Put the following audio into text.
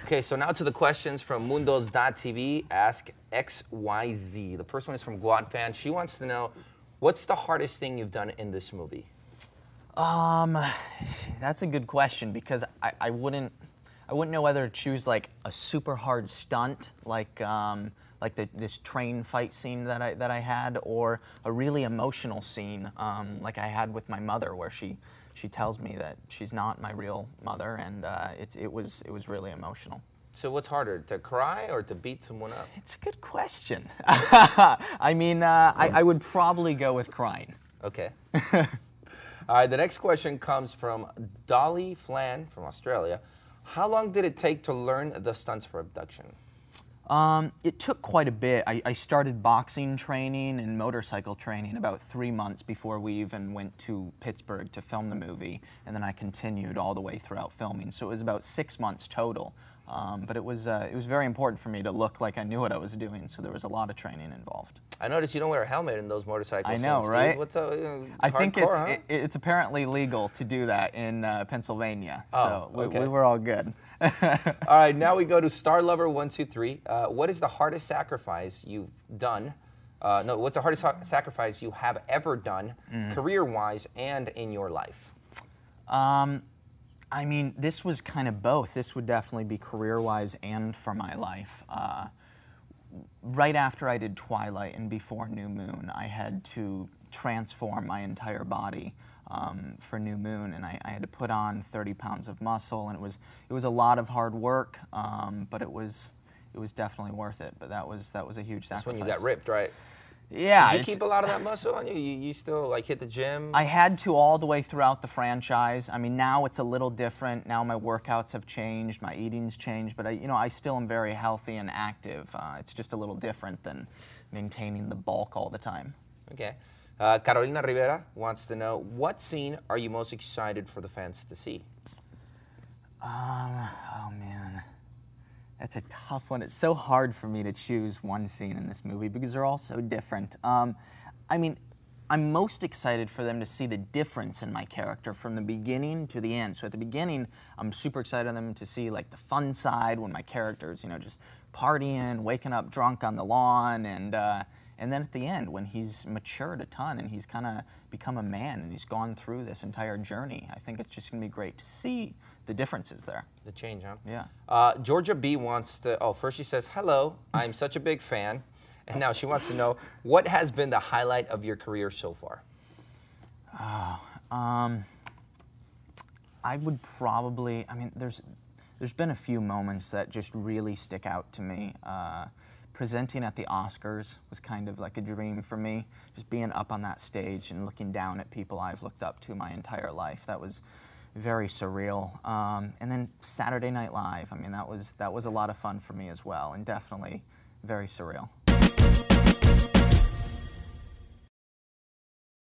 Okay, so now to the questions from Mundos.tv. Ask XYZ. The first one is from Guad Fan. She wants to know, what's the hardest thing you've done in this movie? That's a good question because I wouldn't know whether to choose like a super hard stunt like this train fight scene that I had, or a really emotional scene like I had with my mother, where she tells me that she's not my real mother, and it was really emotional. So what's harder, to cry or to beat someone up? It's a good question. I mean, I would probably go with crying. Okay. All right, the next question comes from Dolly Flan from Australia. How long did it take to learn the stunts for abduction? It took quite a bit. I started boxing training and motorcycle training about 3 months before we even went to Pittsburgh to film the movie, and then I continued all the way throughout filming. So it was about 6 months total. But it was very important for me to look like I knew what I was doing, so there was a lot of training involved. I noticed you don't wear a helmet in those motorcycles. I know, right? What's up? I think hardcore, it's apparently legal to do that in Pennsylvania, so okay. we were all good. All right, now we go to Star Lover 123. What is the hardest sacrifice you've done? What's the hardest sacrifice you have ever done, career-wise and in your life? I mean, this was kind of both. This would definitely be career-wise and for my life. Right after I did Twilight and before New Moon, I had to transform my entire body for New Moon, and I had to put on 30 pounds of muscle, and it was a lot of hard work, but it was definitely worth it. But that was a huge sacrifice. That's when you got ripped, right? Yeah. Did you keep a lot of that muscle on you? You still like hit the gym? I had to all the way throughout the franchise. I mean, now it's a little different. Now my workouts have changed, my eating's changed, but I still am very healthy and active. It's just a little different than maintaining the bulk all the time. Okay. Carolina Rivera wants to know, what scene are you most excited for the fans to see? Oh man. That's a tough one. It's so hard for me to choose one scene in this movie because they're all so different. I mean, I'm most excited for them to see the difference in my character from the beginning to the end. So at the beginning, I'm super excited for them to see like the fun side when my character's, just partying, waking up drunk on the lawn, and then at the end when he's matured a ton and he's kind of become a man and he's gone through this entire journey. I think it's just going to be great to see the differences there. The change, huh? Yeah. Georgia B wants to, first she says, hello, I'm such a big fan. And now she wants to know, what has been the highlight of your career so far? I would probably, there's been a few moments that just really stick out to me. Presenting at the Oscars was kind of like a dream for me. Just being up on that stage and looking down at people I've looked up to my entire life. That was very surreal. And then Saturday Night Live, that was a lot of fun for me as well, and definitely very surreal.